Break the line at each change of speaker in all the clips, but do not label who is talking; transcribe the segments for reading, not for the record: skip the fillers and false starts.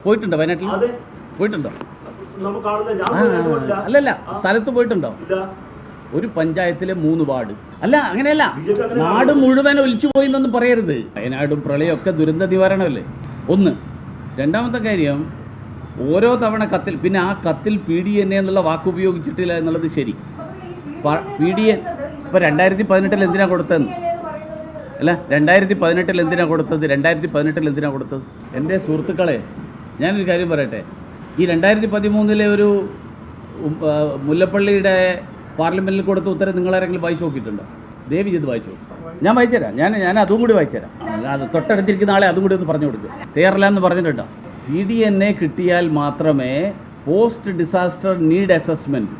പോയിട്ടുണ്ടോ വയനാട്ടിൽ? പോയിട്ടുണ്ടോ? അല്ലല്ല, സ്ഥലത്ത് പോയിട്ടുണ്ടോ? ഒരു പഞ്ചായത്തിലെ 3 വാർഡ്. അല്ല, അങ്ങനെയല്ല, നാട് മുഴുവൻ ഒലിച്ചു പോയി എന്നൊന്നും പറയരുത്. വയനാടും പ്രളയമൊക്കെ ദുരന്ത നിവാരണമല്ലേ ഒന്ന്. രണ്ടാമത്തെ കാര്യം, ഓരോ തവണ കത്തിൽ, പിന്നെ ആ കത്തിൽ PDNA എന്നുള്ള വാക്ക് ഉപയോഗിച്ചിട്ടില്ല എന്നുള്ളത് ശരി. PDN ഇപ്പോൾ 2018 എന്തിനാ കൊടുത്തതെന്ന് അല്ല, 2018 എന്തിനാ കൊടുത്തത്? 2018 എന്തിനാ കൊടുത്തത്? എൻ്റെ സുഹൃത്തുക്കളെ, ഞാനൊരു കാര്യം പറയട്ടെ. ഈ 2013 ഒരു മുല്ലപ്പള്ളിയുടെ പാർലമെൻറ്റിൽ കൊടുത്ത ഉത്തരം നിങ്ങളാരെങ്കിലും വായിച്ചു നോക്കിയിട്ടുണ്ടോ? ദേവി ചെയ്ത് വായിച്ചു. ഞാൻ വായിച്ചുതരാം. ഞാൻ അതും കൂടി വായിച്ചുതരാം. അത് തൊട്ടടുത്തിരിക്കുന്ന ആളെ അതും കൂടി ഒന്ന് പറഞ്ഞു കൊടുക്കുക. തയ്യാറില്ല എന്ന് പറഞ്ഞിട്ടുണ്ടോ? PDNA കിട്ടിയാൽ മാത്രമേ പോസ്റ്റ് ഡിസാസ്റ്റർ നീഡ് അസസ്മെൻറ്റ്,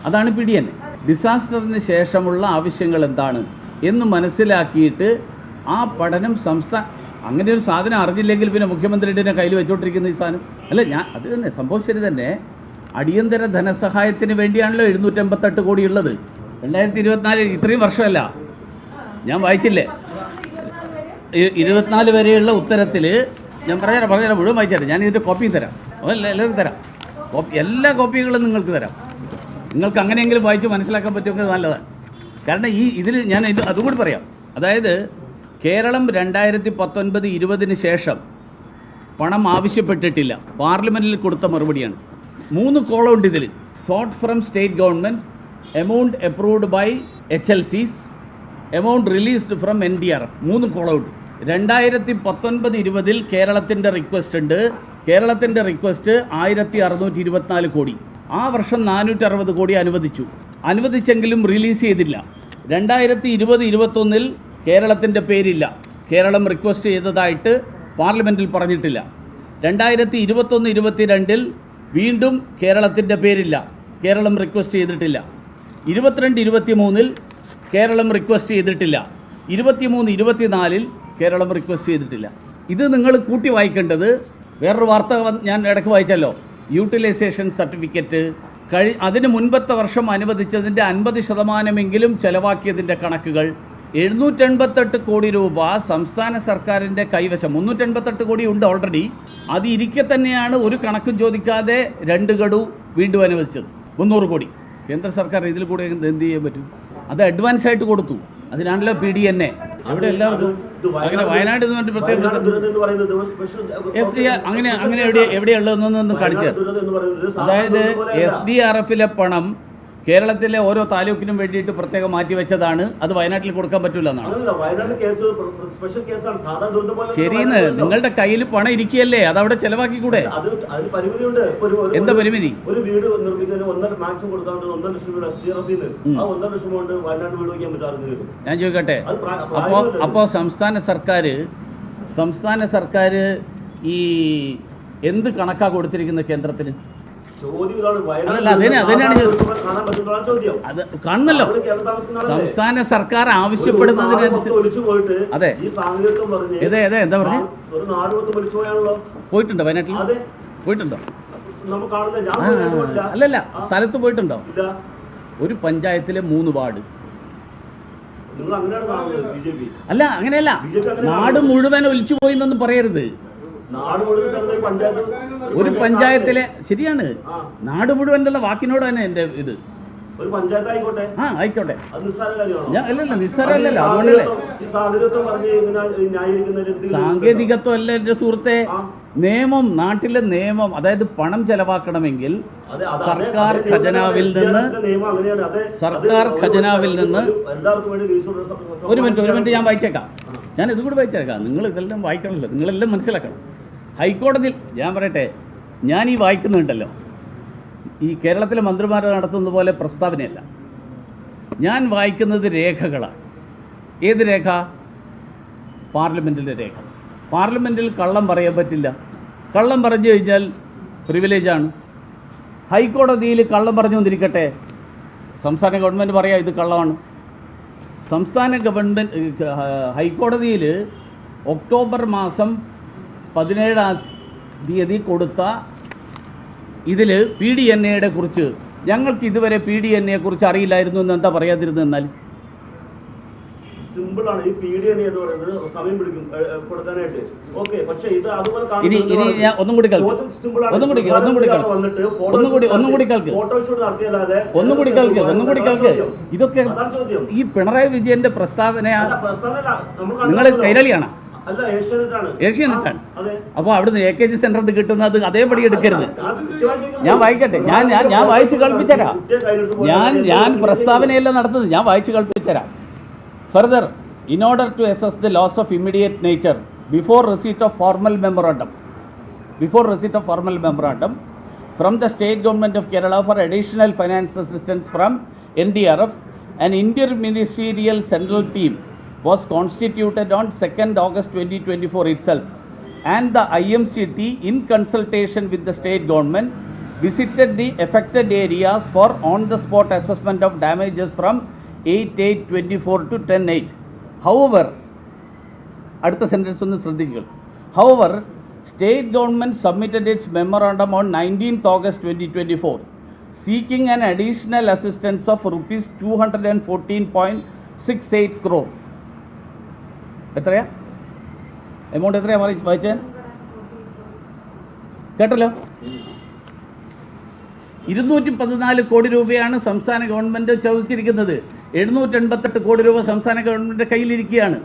അതാണ് PDNA, ഡിസാസ്റ്ററിന് ശേഷമുള്ള ആവശ്യങ്ങൾ എന്താണ് എന്ന് മനസ്സിലാക്കിയിട്ട് ആ പഠനം അങ്ങനെ ഒരു സാധനം അറിഞ്ഞില്ലെങ്കിൽ പിന്നെ മുഖ്യമന്ത്രിയുടെ കയ്യിൽ വെച്ചുകൊണ്ടിരിക്കുന്ന ഈ സാധനം അല്ല. അത് തന്നെ സംഭവം ശരി തന്നെ. അടിയന്തര ധനസഹായത്തിന് വേണ്ടിയാണല്ലോ 758 കോടി ഉള്ളത്. 2024 ഇത്രയും വർഷമല്ല, ഞാൻ വായിച്ചില്ലേ 24 വരെയുള്ള ഉത്തരത്തിൽ ഞാൻ പറഞ്ഞുതരാം മുഴുവൻ വായിച്ചാൽ ഞാൻ ഇതിൻ്റെ കോപ്പിയും തരാം. എല്ലാവർക്കും തരാം. എല്ലാ കോപ്പികളും നിങ്ങൾക്ക് തരാം. നിങ്ങൾക്ക് അങ്ങനെയെങ്കിലും വായിച്ച് മനസ്സിലാക്കാൻ പറ്റുമെങ്കിൽ നല്ലതാണ്. കാരണം ഇതിൽ ഞാൻ അതും കൂടി പറയാം. അതായത് കേരളം 2019-20 ശേഷം പണം ആവശ്യപ്പെട്ടിട്ടില്ല. പാർലമെൻറ്റിൽ കൊടുത്ത മറുപടിയാണ്. 3 കോളമുണ്ട് ഇതിൽ. Sought from state government, amount approved by HLCs, amount released from NDRF. 3 കോളമുണ്ട്. 2019-20 കേരളത്തിൻ്റെ റിക്വസ്റ്റ് ഉണ്ട്. കേരളത്തിൻ്റെ റിക്വസ്റ്റ് 1624 കോടി. ആ വർഷം 460 കോടി അനുവദിച്ചെങ്കിലും റിലീസ് ചെയ്തില്ല. 2020-21 കേരളത്തിൻ്റെ പേരില്ല. കേരളം റിക്വസ്റ്റ് ചെയ്തതായിട്ട് പാർലമെൻറ്റിൽ പറഞ്ഞിട്ടില്ല. 2021-22 വീണ്ടും കേരളത്തിൻ്റെ പേരില്ല. കേരളം റിക്വസ്റ്റ് ചെയ്തിട്ടില്ല. 22-23 കേരളം റിക്വസ്റ്റ് ചെയ്തിട്ടില്ല. 23-24 കേരളം റിക്വസ്റ്റ് ചെയ്തിട്ടില്ല. ഇത് നിങ്ങൾ കൂട്ടി വായിക്കേണ്ടത്. വേറൊരു വാർത്ത ഞാൻ ഇടയ്ക്ക് വായിച്ചല്ലോ, യൂട്ടിലൈസേഷൻ സർട്ടിഫിക്കറ്റ് അതിന് മുൻപത്തെ വർഷം അനുവദിച്ചതിൻ്റെ 50% ചെലവാക്കിയതിൻ്റെ കണക്കുകൾ. 788 കോടി രൂപ സംസ്ഥാന സർക്കാരിൻ്റെ കൈവശം. 388 കോടി ഉണ്ട് ഓൾറെഡി. അത് ഇരിക്കെ തന്നെയാണ് ഒരു കണക്കും ചോദിക്കാതെ 2 ഗഡു വീണ്ടും അനുവദിച്ചത്. 300 കോടി കേന്ദ്ര സർക്കാർ ഇതിൽ കൂടെ എന്ത് ചെയ്യാൻ പറ്റും? അത് അഡ്വാൻസ് ആയിട്ട് കൊടുത്തു. അതിനാണല്ലോ PDNA. അവിടെ എല്ലാവർക്കും അങ്ങനെ വയനാട് എന്ന് പറഞ്ഞിട്ട് പ്രത്യേകം SDR അങ്ങനെ എവിടെയുള്ളതെന്നൊന്നും കാണിച്ചു. അതായത് SDRF പണം കേരളത്തിലെ ഓരോ താലൂക്കിനും വേണ്ടിയിട്ട് പ്രത്യേകം മാറ്റി വെച്ചതാണ്. അത് വയനാട്ടിൽ കൊടുക്കാൻ പറ്റില്ല എന്നാണ്. ശരിയെന്ന്, നിങ്ങളുടെ കയ്യിൽ പണം ഇരിക്കുകയല്ലേ, അതവിടെ ചെലവാക്കിക്കൂടെ? എന്താ പരിമിതി? ഞാൻ ചോദിക്കട്ടെ, അപ്പോൾ സംസ്ഥാന സർക്കാർ ഈ എന്ത് കണക്കാ കൊടുത്തിരിക്കുന്നത് കേന്ദ്രത്തിന്? കാണുന്നല്ലോ. സംസ്ഥാന സർക്കാർ ആവശ്യപ്പെടുന്നതിനനുസരിച്ച്. അതെ, എന്താ പറഞ്ഞു? പോയിട്ടുണ്ടോ വയനാട്ടിൽ? പോയിട്ടുണ്ടോ? അല്ലല്ല, സ്ഥലത്ത് പോയിട്ടുണ്ടോ? ഒരു പഞ്ചായത്തിലെ 3 വാർഡ്. അല്ല, അങ്ങനെയല്ല, നാട് മുഴുവൻ ഒലിച്ചു പോയി എന്നൊന്നും പറയരുത്. ഒരു പഞ്ചായത്തിലെ, ശരിയാണ്, നാട് മുഴുവൻ എന്നുള്ള വാക്കിനോട് തന്നെ എൻ്റെ ഇത്. ആയിക്കോട്ടെ. അല്ലല്ല, നിസ്സാരമല്ലല്ലോ. അതുകൊണ്ടല്ലേ സാങ്കേതികത്വം അല്ല എൻ്റെ സുഹൃത്തെ. നിയമം, നാട്ടിലെ നിയമം, അതായത് പണം ചെലവാക്കണമെങ്കിൽ സർക്കാർ ഖജനാവിൽ നിന്ന് ഒരു മിനിറ്റ് ഞാൻ വായിച്ചേക്കാം. ഞാൻ ഇതും കൂടി വായിച്ചേക്കാം. നിങ്ങൾ ഇതെല്ലാം വായിക്കണമല്ലോ, നിങ്ങളെല്ലാം മനസ്സിലാക്കണം. ഹൈക്കോടതിയിൽ ഞാൻ പറയട്ടെ, ഞാൻ ഈ വായിക്കുന്നുണ്ടല്ലോ, ഈ കേരളത്തിലെ മന്ത്രിമാർ നടത്തുന്ന പോലെ പ്രസ്താവനയല്ല. ഞാൻ വായിക്കുന്നത് രേഖകളാണ്. ഏത് രേഖ? പാർലമെൻറ്റിൻ്റെ രേഖ. പാർലമെൻറ്റിൽ കള്ളം പറയാൻ പറ്റില്ല. കള്ളം പറഞ്ഞു കഴിഞ്ഞാൽ പ്രിവിലേജാണ്. ഹൈക്കോടതിയിൽ കള്ളം പറഞ്ഞു വന്നിരിക്കട്ടെ, സംസ്ഥാന ഗവൺമെൻറ് പറയാം ഇത് കള്ളമാണ്. സംസ്ഥാന ഗവൺമെൻറ് ഹൈക്കോടതിയിൽ ഒക്ടോബർ മാസം 17-ാം തീയതി കൊടുത്ത ഇതിൽ PDNA കുറിച്ച് ഞങ്ങൾക്ക് ഇതുവരെ PDNA കുറിച്ച് അറിയില്ലായിരുന്നു എന്ന് എന്താ പറയാതിരുന്നത്? എന്നാൽ
സിമ്പിൾ ആണ്. ഈ PDN എന്ന് പറയുന്നത് സമയം പിടിക്കും കൊടുക്കാനായിട്ട്. ഓക്കെ, പക്ഷേ ഇത് അതുപോലെ
ഇനി ഞാൻ ഒന്നും കൂടി കേൾക്കും, ഇതൊക്കെ ഈ പിണറായി വിജയന്റെ പ്രസ്താവന നിങ്ങൾ കൈരളിയാണ്, ഏഷ്യാനെറ്റാണ്. അപ്പോൾ അവിടുന്ന് AKG സെന്ററിൽ കിട്ടുന്നത് അതേപടി എടുക്കരുത്. ഞാൻ വായിക്കട്ടെ, ഞാൻ വായിച്ച് കേൾപ്പിച്ചരാം. ഞാൻ പ്രസ്താവനയല്ല നടത്തുന്നത്, ഞാൻ വായിച്ച് കേൾപ്പിച്ചരാം. Further, in order to assess the loss of immediate nature before receipt of formal memorandum from the state government of Kerala for additional finance assistance from NDRF, an interministerial central team was constituted on 2nd August 2024 itself, and the IMCT, in consultation with the state government, visited the affected areas for on-the-spot assessment of damages from 8/8/24 to 10/8. However, അടുത്ത sentence ഒന്ന് ശ്രദ്ധിക്കുക. However, state government submitted its memorandum on 19th August 2024, seeking an additional assistance of rupees 214.68 crore. എത്രയാ amount? എത്രയാ വായിച്ചേ? കേട്ടല്ലോ. 214 കോടി രൂപയാണ് സംസ്ഥാന ഗവൺമെൻറ് ചോദിച്ചിരിക്കുന്നത്. 788 കോടി രൂപ സംസ്ഥാന ഗവൺമെൻറ് കയ്യിലിരിക്കുകയാണ്.